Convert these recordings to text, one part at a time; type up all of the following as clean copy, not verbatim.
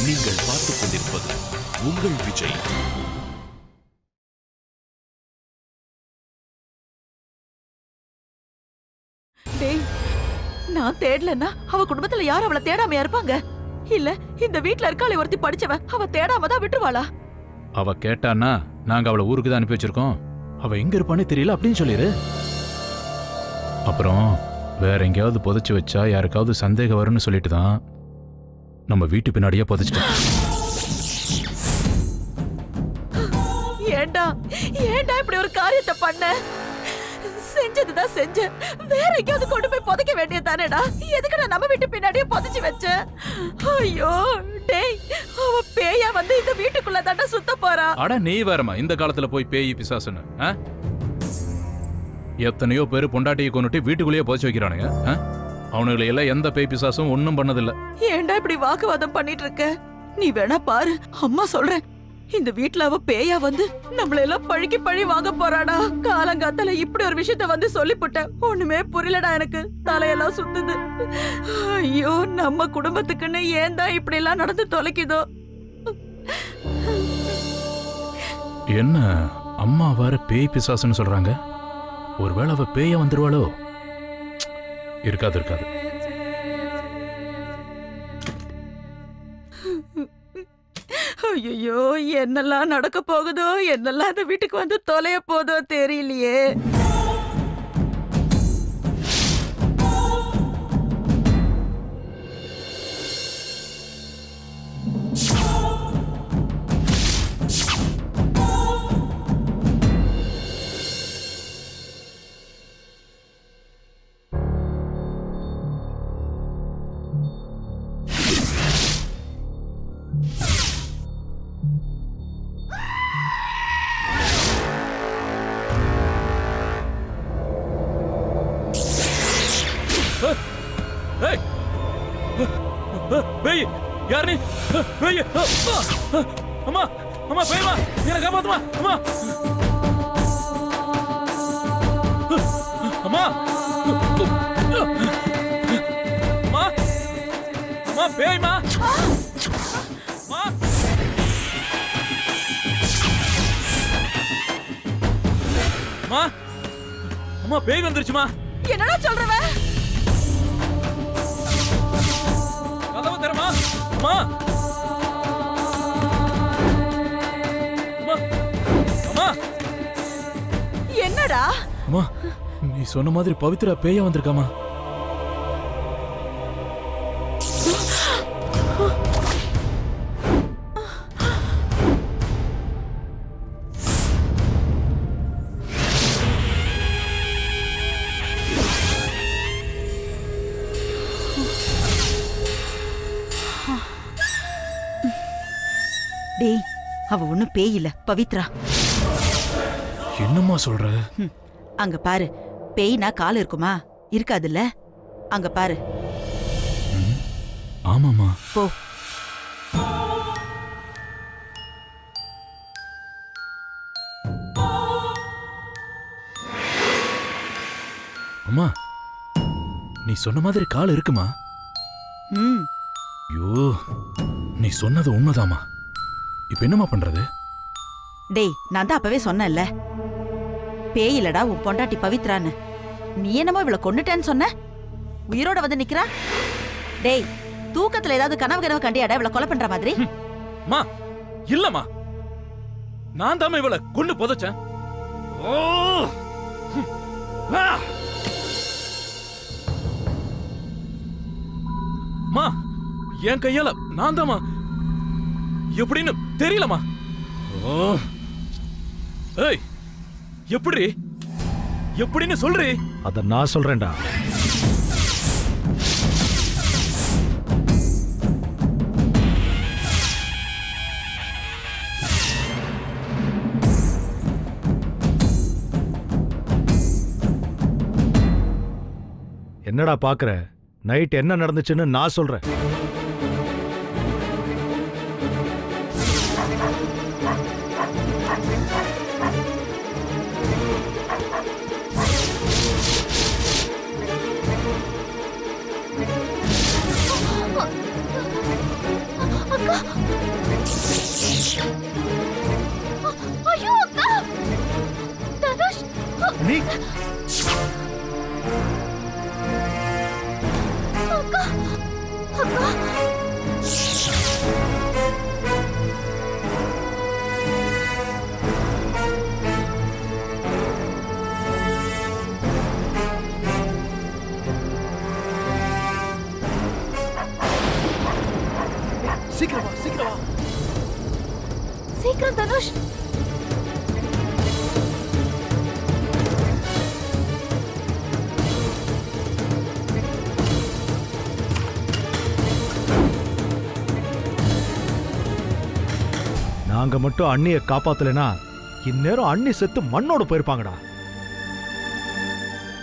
நீங்கள் பார்த்துக் கொண்டிருப்பது உங்கள் விஜய். நான் தேடலன்னா அவ குடும்பத்துல யாரும் அவளை தேடாமையா இருப்பாங்க? இல்ல இந்த வீட்ல இருக்காளே ஒருத்தி படிச்சவ, அவ தேடாம தான் விட்டுருவாளா? அவ கேட்டான்னா நாங்க அவளை ஊருக்கு தான் அனுப்பி வச்சிருக்கோம். அவ எங்க இருப்பானே தெரியல அப்படின்னு சொல்லிரு. அப்புறம் வேற எங்கேயாவது புதைச்சு வச்சா யாருக்காவது சந்தேகம் வரும்னு சொல்லிட்டு தான் நம்ம வீட்டு பின்னாடியே புதைச்சிட்டோம். ஏண்டா ஏண்டா இப்படி ஒரு காரியத்தை பண்ண? செஞ்சதுதான் செஞ்ச, வேற எங்கேயாவது கொண்டு போய் புதைக்க வேண்டியதானேடா? எதுக்குடா நம்ம வீட்டு பின்னாடியே புதைச்சு வச்ச? ஐயோ டேய், அவ பேயா வந்து இந்த வீட்டுக்குள்ள தாண்டா சுத்த போறா. அட நீ வேறமா இந்த காலத்துல போய் பேய் பிசாசுன்னு? எத்தனையோ பேரு பொண்டாட்டியை கொண்டுட்டு வீட்டுக்குள்ளேயே புதைச்சு வைக்கிறானுங்க. அவனுங்களை எல்லாம் எந்த பேய் பிசாசும் ஒன்னும் பண்ணதில்ல. ஏண்டா இப்படி வாக்குவாதம் பண்ணிட்டு இருக்க? நீ வேணா பாரு, அம்மா சொல்றேன், இந்த வீட்ல அவ பேயா வந்து நம்மள எல்லாம் பழிக்கு பழி வாங்க போறாடா. காலங்காத்தால இப்படி ஒரு விஷயத்த வந்து சொல்லிப்புட்ட, ஒண்ணுமே புரியலடா எனக்கு, தலையெல்லாம் சுத்துது. ஐயோ நம்ம குடும்பத்துக்குன்னு ஏன் தான் இப்படி எல்லாம் நடந்து தொலைக்குதோ? என்ன அம்மா வேற பேய் பிசாசுன்னு சொல்றாங்க? ஒருவேளை அவ பேய வந்துருவாளோ? இருக்காது இருக்காது. ஐயோ என்னெல்லாம் நடக்க போகுதோ, என்னெல்லாம் அந்த வீட்டுக்கு வந்து தொலைய போதோ தெரியலையே. பேய் யார் நீ? பேய் அம்மா அம்மா பேய்மா என்ன காப்பாத்துமா அம்மா அம்மா அம்மா அம்மா பேய்மா அம்மா அம்மா அம்மா பேய் வந்துருச்சுமா. என்னடா சொல்றவ? கதவு திறமா அம்மா அம்மா அம்மா. என்னடா? அம்மா நீ சொன்ன மாதிரி பவித்ரா பேயா வந்திருக்காமா. டேய், அவ ஒண்ணும் பேய் இல்ல, பவித்ரா. என்னம்மா சொல்ற? அங்க பாரு, பேய்னா கால் இருக்குமா? இருக்காதுல்ல? அங்க பாரு. ஆமாமா. போ. அம்மா நீ சொன்ன மாதிரி கால் இருக்குமா? ஐயோ நீ சொன்னது உண்மைதாமா. இப்ப என்னமா பண்றது? டேய், நான் தான் அப்பவே சொன்னேன்ல, பேய் இல்லடா உன் பொண்டாட்டி பவித்ரான்னு. நீ என்னமோ இவளை கொன்னுட்டேன்னு சொன்ன, உயிரோட வந்து நிக்கிறா. டேய், தூக்கத்துல ஏதாவது கனவு கண்டியாடா இவளை கொலை பண்ற மாதிரி? மா இல்லம்மா, நான் தான் இவளை கொண்டு புதைச்சேன். மா என் கையால நான் தாமா, எப்படின்னு தெரியலமா. ஏய் எப்படி எப்படின்னு சொல்றே? அத நான் சொல்றேன்டா. என்னடா பாக்குற? நைட் என்ன நடந்துச்சுன்னு நான் சொல்றேன். அக்கா ஐயோ அக்கா தனுஷ் நீ அக்கா அக்கா சீக்கிரம் வா, சீக்கிரம் வா. சீக்கிரம் தனுஷ் நாங்க மட்டும் அண்ணிய காப்பாத்தலைனா இந்நேரம் அண்ணி செத்து மண்ணோட போயிருப்பாங்கடா.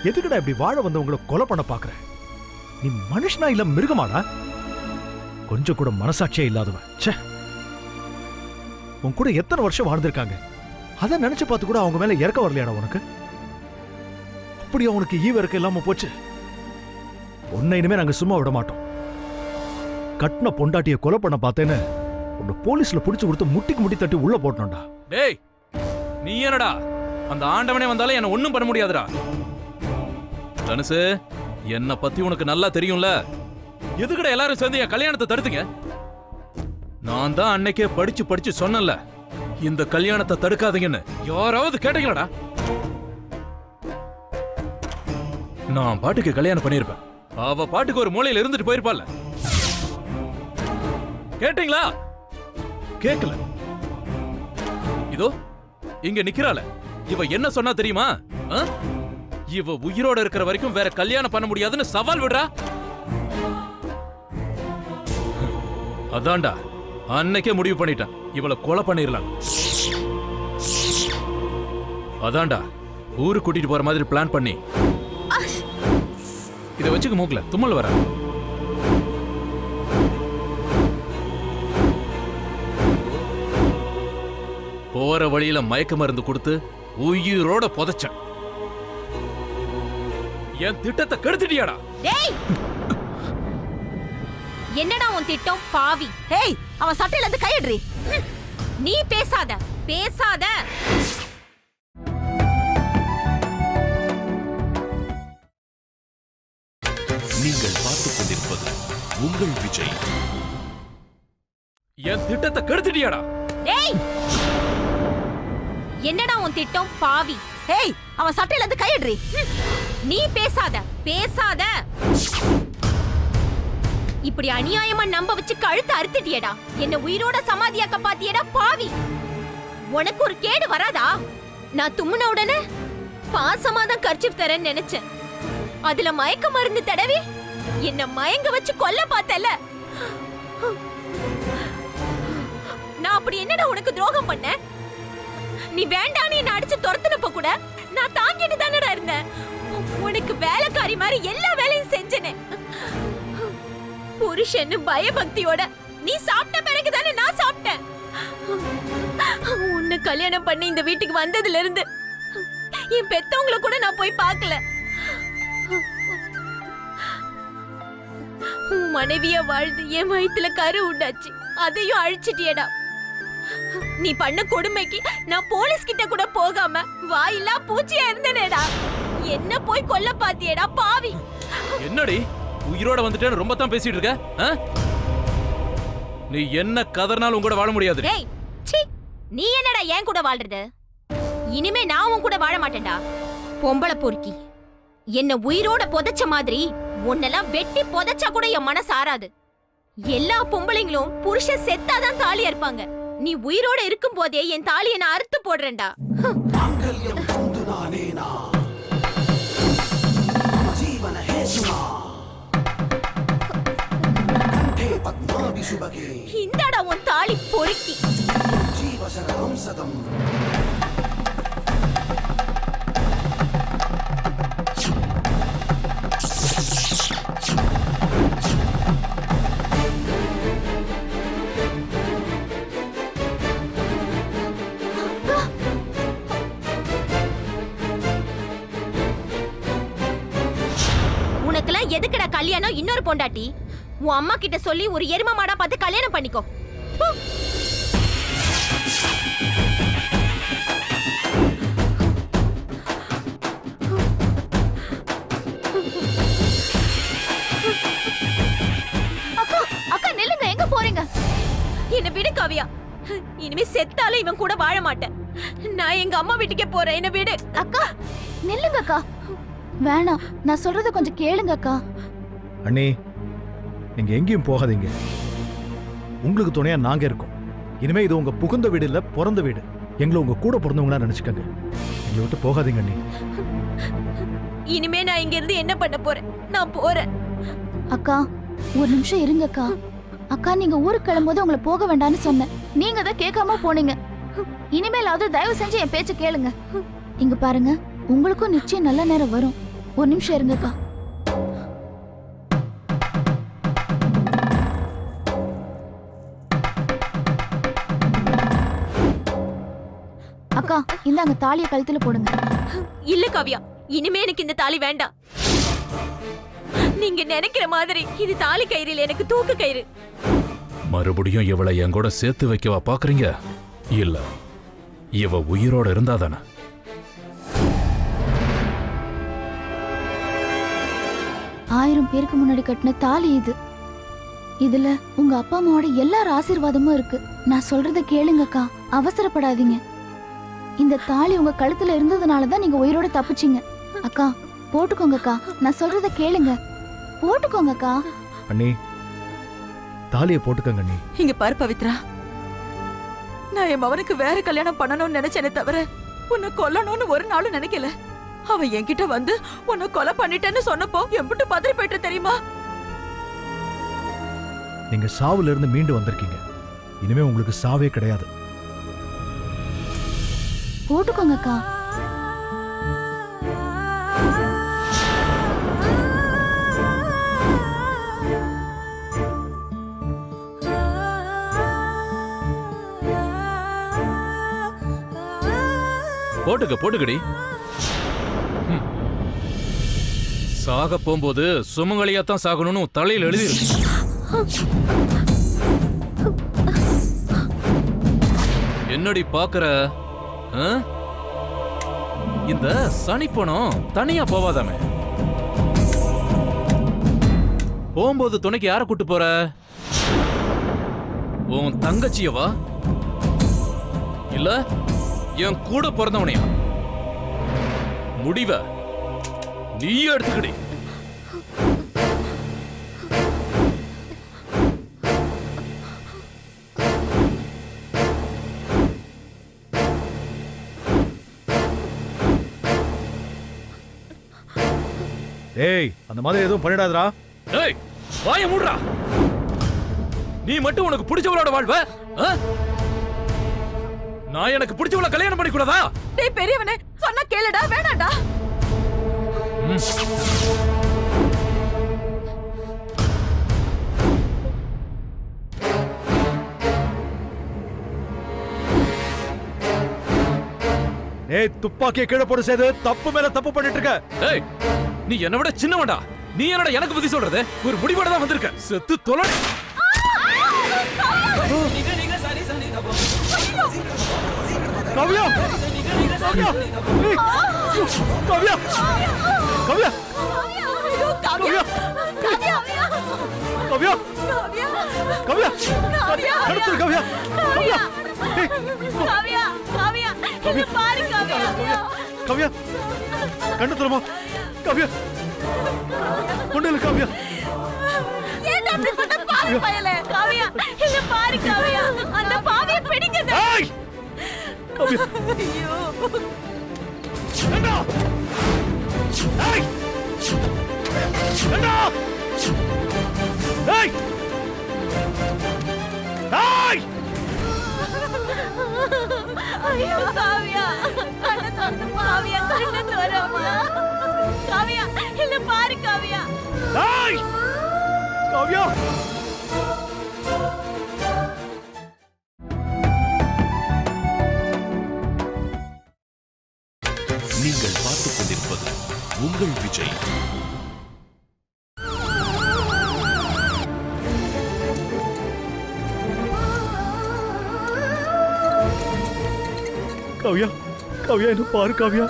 எதுக்குடா இப்படி வாழ வந்தவங்களை கொலை பண்ண பாக்குற? நீ மனுஷனா இல்ல மிருகமாடா? கொஞ்சம் கூட மனசாட்சியே இல்லாதவன். ச்சே, உன் கூட எத்தனை வருஷம் வாழ்ந்திருக்காங்க, அதை நினைச்சு பார்த்து கூட அவங்க மேல இறக்க வரலையாடா உனக்கு? அப்படி அவனுக்கு ஈவ இருக்க இல்லாம போச்சு. உன்னை இனிமே நாங்க சும்மா விட மாட்டோம். கட்டின பொண்டாட்டிய கொலை பண்ண பார்த்தேன்னு உன்னை போலீஸ்ல புடிச்சு கொடுத்து முட்டிக்கு முட்டி தட்டி உள்ள போட்டோம்டா. டேய், நீ என்னடா அந்த ஆண்டவனே வந்தாலும் என்ன ஒண்ணும் பண்ண முடியாதுடா. தனுசு, என்ன பத்தி உனக்கு நல்லா தெரியும்ல. எதுக்குடா எல்லாரும் சேர்ந்து என் கல்யாணத்தை தடுத்தீங்க? நான் தான் அன்னைக்கே படிச்சு படிச்சு சொன்னேன்ல, இந்த கல்யாணத்தை தடுக்காதீங்கன்னு. யாராவது கேட்டீங்களாடா? நான் பாட்டுக்கு கல்யாணம் பண்ணிருப்பேன், அவ பாட்டுக்கு ஒரு மூலையில இருந்துட்டு போயிருப்பாள். கேட்டீங்களா? கேக்கல. இதோ இங்க நிக்கிறாள, இவ என்ன சொன்னா தெரியுமா? இவ உயிரோட இருக்கிற வரைக்கும் வேற கல்யாணம் பண்ண முடியாதுன்னு சவால் விடுறா. அதான்டா அன்னைக்கே முடிவு பண்ணிட்டேன், இவளை கொலை பண்ணிடலாம். அதான்டா ஊருக்கு கூட்டிட்டு போற மாதிரி பிளான் பண்ணி இதை வச்சுக்க மூக்கல தும்மல் வர. போற வழியில மயக்க மருந்து கொடுத்து உயிரோட புதைச்சேன். என் திட்டத்தை கெடுத்துட்டியாடா. டேய், என்னடா உன் திட்டம் பாவி? ஹேய், அவன் சட்டையில இருந்து கையெடுறி. நீ பேசாத பேசாத. நீங்கள் பார்த்துக் கொண்டிருப்பது உங்கள் விஜய். என் திட்டத்தை கெடுத்துட்டியாடா. டேய், என்னடா உன் திட்டம் பாவி? ஹேய், அவன் சட்டையில இருந்து கையெடுறி. நீ பேசாத பேசாத. இப்படி அநியாயமா நம்ப வச்சு கழுத்து அறுத்துட்டியடா. என்ன உயிரோட சமாதியாக்க பாத்தியடா பாவி. உனக்கு ஒரு கேடு வராதா? நான் தும்முன உடனே பாசமா தான் கர்ச்சிப் தரேன்னு நினைச்சேன். அதுல மயக்க மருந்து தடவி என்ன மயங்க வச்சு கொல்ல பார்த்தல. நான் அப்படி என்னடா உனக்கு துரோகம் பண்ண? நீ வேண்டான்னு என்ன அடிச்சு துரத்துனப்ப கூட நான் தாங்கிட்டு தானடா இருந்தேன். உனக்கு வேலைக்காரி மாதிரி எல்லா வேலையும் செஞ்சனே. புருஷன்னு பயபக்தியோட நீ சாப்பிட்ட பிறகு தானே நான் சாப்பிட்டேன். உன்னை கல்யாணம் பண்ணி இந்த வீட்டுக்கு வந்ததுல இருந்து என் பெத்தவங்கள கூட நான் போய் பார்க்கல. உன் மனைவிய வாழ்ந்து என் வயித்துல கரு உண்டாச்சு, அதையும் அழிச்சிட்டியடா. நீ பண்ண கொடுமைக்கு நான் போலீஸ் கிட்ட கூட போகாம வாயில்லா பூச்சியா இருந்தேனேடா. என்ன போய் கொல்ல பாத்தியேடா பாவி. என்னடி உயிரோட வந்துட்டேன்னு ரொம்ப தான் பேசிட்டு இருக்க? நீ என்ன கதர்னாலும் உன் கூட வாழ முடியாது. டேய், சீ, நீ என்னடா ஏன் கூட வாழ்றது? இனிமே நான் உன் கூட வாழ மாட்டேன்டா. பொம்பளை பொறுக்கி, என்ன உயிரோட புதைச்ச மாதிரி உன்னெல்லாம் வெட்டி புதைச்சா கூட என் மனசு ஆறாது. எல்லா பொம்பளைங்களும் புருஷன் செத்தாதான் தாலியா இருப்பாங்க. நீ உயிரோட இருக்கும் போதே என் தாலியை நான் அறுத்து போடுறேன்டா. இந்தாடா உன் தாலி பொறுக்கி. உனக்கெல்லாம் எதுக்குடா கல்யாணம்? இன்னொரு பொண்டாட்டி உன் அம்மா கிட்ட சொல்லி ஒரு எரும மாடா பார்த்து கல்யாணம் பண்ணிக்கோ. அக்கா அக்கா நில்லுங்க, எங்க போறீங்க? என்ன விடு காவியா, இனிமே செத்தாலும் இவன் கூட வாழ மாட்டேன். நான் எங்க அம்மா வீட்டுக்கே போறேன், என்ன விடு. அக்கா நில்லுங்க அக்கா, வேணாம், நான் சொல்றத கொஞ்சம் கேளுங்க அக்கா. அண்ணி நீங்க எங்கேயும் போகாதீங்க. உங்களுக்கு துணையா நாங்க இருக்கோம். இனிமே இது உங்க புகுந்த வீடு இல்ல, பிறந்த வீடு. எங்களை உங்க கூட பிறந்தவங்களா நினைச்சுக்கங்க. எங்களை விட்டு போகாதீங்க அண்ணி. இனிமே நான் இங்க இருந்து என்ன பண்ண போறேன்? நான் போறேன். அக்கா ஒரு நிமிஷம் இருங்க அக்கா. அக்கா நீங்க ஊருக்கு கிளம்பும்போது உங்களை போக வேண்டாம்னு சொன்னேன், நீங்க தான் கேட்காம போனீங்க. இனிமேலாவது தயவு செஞ்சு என் பேச்ச கேளுங்க. இங்க பாருங்க, உங்களுக்கும் நிச்சயம் நல்ல நேரம் வரும். ஒரு நிமிஷம் இருங்க அக்கா. அக்கா இந்தாங்க தாலிய கழுத்துல போடுங்க. இல்ல காவியா, இனிமே எனக்கு இந்த தாலி வேண்டாம். நீங்க நினைக்கிற மாதிரி இது தாலி கயிறு இல்ல, எனக்கு தூக்கு கயிறு. மறுபடியும் இவளை என் கூட சேர்த்து வைக்கவா பாக்குறீங்க? இல்ல, இவ உயிரோட இருந்தாதானே. 1000 பேருக்கு முன்னாடி கட்டின தாலி இது. இதுல உங்க அப்பா அம்மாவோட எல்லார் ஆசீர்வாதமும் இருக்கு. நான் சொல்றத கேளுங்கக்கா, அவசரப்படாதீங்க. இந்த தாலி உங்க கழுத்துல இருந்ததுனாலதான் நீங்க உயிரோட தப்பிச்சீங்க. அக்கா போட்டுக்கோங்கக்கா, நான் சொல்றத கேளுங்க, போட்டுக்கோங்கக்கா. அண்ணி தாலியை போட்டுக்கங்க அண்ணி. இங்க பாரு பவித்ரா, நான் என் மவனுக்கு வேற கல்யாணம் பண்ணணும்னு நினைச்சேனே தவிர உன்னை கொல்லணும்னு ஒரு நாளும் நினைக்கல. அவன் என்கிட்ட வந்து உன்னை கொலை பண்ணிட்டேன்னு சொன்னப்போ எம்பிட்டு பதறி போயிட்டு தெரியுமா? நீங்க சாவுல இருந்து மீண்டு வந்திருக்கீங்க. இனிமே உங்களுக்கு சாவே கிடையாது. போட்டுக்கோங்கக்கா. போட்டுக்க போட்டுக்கடி. சாக போகும்போது சுமங்கலியாத்தான் சாகணும்னு தலையில் எழுதி என்னடி பாக்குற? இந்த சனிப்பணம் தனியா போவாதாமே. போகும்போது துணைக்கு யார கூட்டு போற? உன் தங்கச்சியவா இல்ல என் கூட பிறந்தவனையா? முடிவ நீயே எடுத்துக்கடி. ஏய் அந்த மாதிரி எதுவும் பண்ணிடாதடா. ஏய் வாய மூடுடா. நீ மட்டும் உனக்கு பிடிச்சவளோட வாழ்வ? நான் எனக்கு பிடிச்சவள கல்யாணம் பண்ணி கூடாதா? டேய் பெரியவனே, சொன்னா கேளுடா, வேணாடா. ஏய் துப்பாக்கியை கீழே போடு சேது, தப்பு மேல தப்பு பண்ணிட்டு இருக்க. ஏய் நீ என்னை விட சின்னவன்டா. நீ என்னடா எனக்கு புத்தி சொல்றது? ஒரு முடிவோட தான் வந்திருக்க. செத்து தொலை. கவ்யா கவ்யா ஏய், கவ்யா கவ்யா கவ்யா கவ்யா கவ்யா அடுத்து கவ்யா கவ்யா ஏய், காவியா காவியா இங்க பாரு காவியா. கவ்யா கண்ணு துறமா. கவ்யா கொண்டு கவ்யா. ஏன் அப்படி பண்ண பாவி பயலே? காவியா இங்க பாரு காவியா, அந்த பாவியை பிடிக்குது. ஏய் கவ்யா ஐயோ அண்ணா ஏய் அண்ணா ஏய் ஏய் ஐயோ காவியா, கண்ணை திறந்து காவியா, கண்ணை திறமா. காவியா இல்ல பாரு காவியா. ஏய் கவ்யா நீங்கள் பார்த்துக் கொண்டிருப்பது உங்கள் விஜய். காவியா காவியா என்ன பாரு காவியா.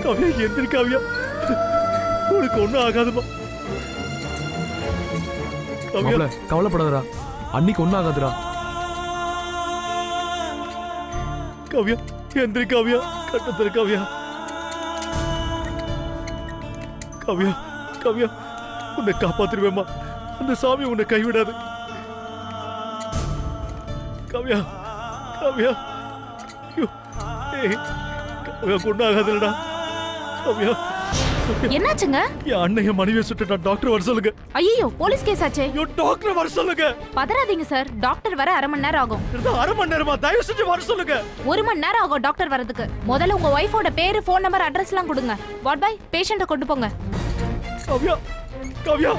காவியா எந்திரி காவியா, உனக்கு ஒண்ணும் ஆகாதுமா. காவியா கவலைப்படாதடா, அன்னைக்கு ஒன்னும் ஆகாதுடா. காவியா எந்திரி காவியா, கட்டத்துல காவியா. காவியா காவியா உன்னை காப்பாத்திருவேம்மா, அந்த சாமி உன்னை கைவிடாது. காவியா காவியா ஐயோ, ஏய், காவியா கொண்டாகாதுடா. காவியா என்னாச்சுங்க? என் அண்ணன் என் மனைவியை சுட்டுட்டான், டாக்டர் வர சொல்லுங்க. ஐயோ, போலீஸ் கேஸ் ஆச்சே. ஐயோ டாக்டர் வர சொல்லுங்க. பதறாதீங்க சார், டாக்டர் வர அரை மணி நேரம் ஆகும். அரை மணி நேரமா? தயவு செஞ்சு வர சொல்லுங்க. 1 மணி நேரம் ஆகும் டாக்டர் வரதுக்கு. முதல்ல உங்க ஒய்ஃபோட பேரு, ஃபோன் நம்பர், அட்ரஸ் எல்லாம் கொடுங்க. வார்ட் பாய், பேஷண்ட்டை கொண்டு போங்க. காவியா காவியா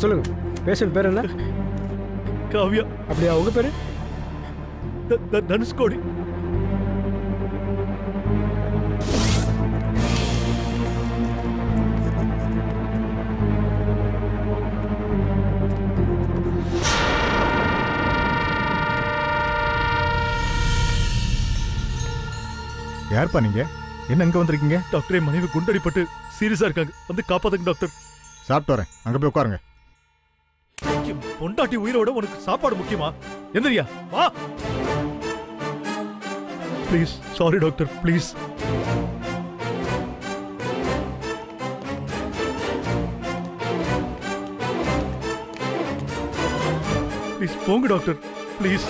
சொல்லுங்க, பேஷண்ட் பேர் என்ன? காவியா. அப்படியா, உங்க பேரு? தனுஷ்கோடி. யார்ப்பா நீங்க? என்ன அங்க வந்திருக்கீங்க? டாக்டர் என் மனைவி குண்டடிப்பட்டு சீரியஸா இருக்காங்க, வந்து காப்பாத்துங்க டாக்டர். சாப்பிட்டு வரேன், அங்க போய் உட்காருங்க. பொண்டாட்டி உயிரோட உனக்கு சாப்பாடு முக்கியமா? எந்திரியா வா. Please, sorry doctor, please. Please போங்க டாக்டர், ப்ளீஸ்.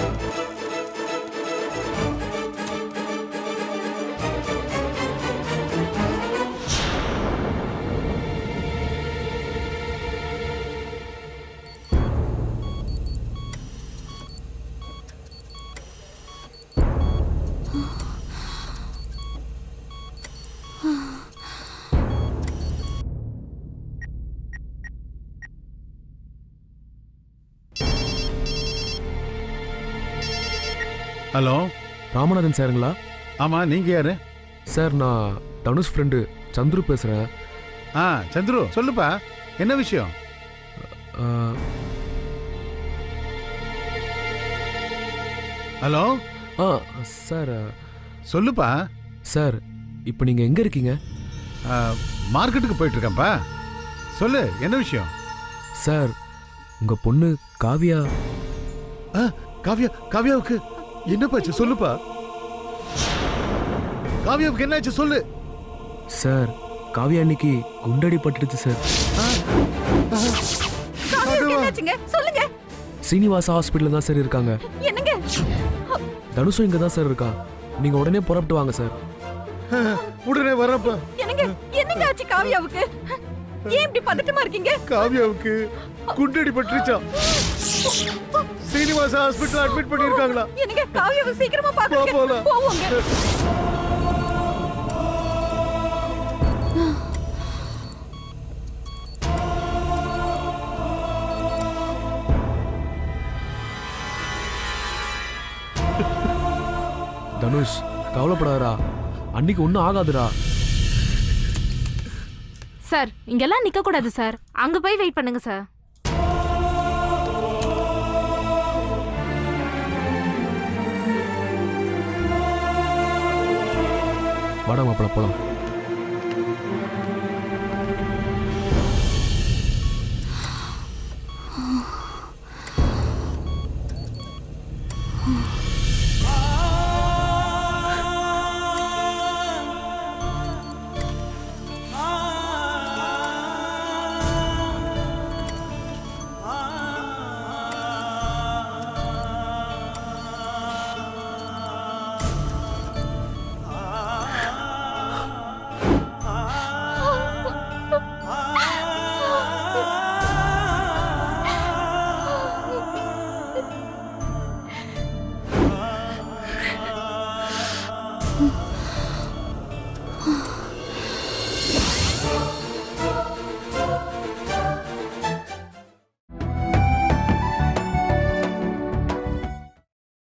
ஹலோ, ராமநாதன் சாருங்களா? ஆமா, நீங்க யாரு? சார், நான் தனுஷ் ஃப்ரெண்டு சந்துரு பேசுறேன். சந்துரு, சொல்லுப்பா, என்ன விஷயம்? ஹலோ. சார் சொல்லுப்பா. சார், இப்போ நீங்க எங்க இருக்கீங்க? மார்க்கெட்டுக்கு போயிட்டு இருக்கேன்ப்பா. சொல்லு, என்ன விஷயம்? சார், உங்க பொண்ணு காவியா. காவியா, காவியாவுக்கு என்னப்பாச்சு? சொல்லுப்பா. காவியாவுக்கு என்னாச்சு சொல்லு. சார், காவியா அன்னைக்கு குண்டடி பட்டுடுச்சு சார். சொல்லுங்க. சீனிவாசா ஹாஸ்பிட்டல் தான் சார் இருக்காங்க. என்னங்க? தனுஷும் இங்க தான் சார் இருக்கா. நீங்க உடனே புறப்பட்டு வாங்க சார். உடனே வரப்பா. என்னங்க என்னங்க ஆச்சு காவியாவுக்கு? ஏன் இப்படி பதட்டமா இருக்கீங்க? காவியாவுக்கு குண்டடி பட்டுருச்சா? சீனிவாசா ஹாஸ்பிட்டல் அட்மிட் பண்ணிருக்காங்களா? என்னங்க, காவியாவை சீக்கிரமா பாருங்க. போவோங்க. தனுஷ், கவலைப்படாதடா, அன்னைக்கு ஒன்னும் ஆகாதுடா. சார், இங்கெல்லாம் நிக்க கூடாது சார், அங்க போய் வெயிட் பண்ணுங்க சார். வாடா மாப்பிள, போலாம்.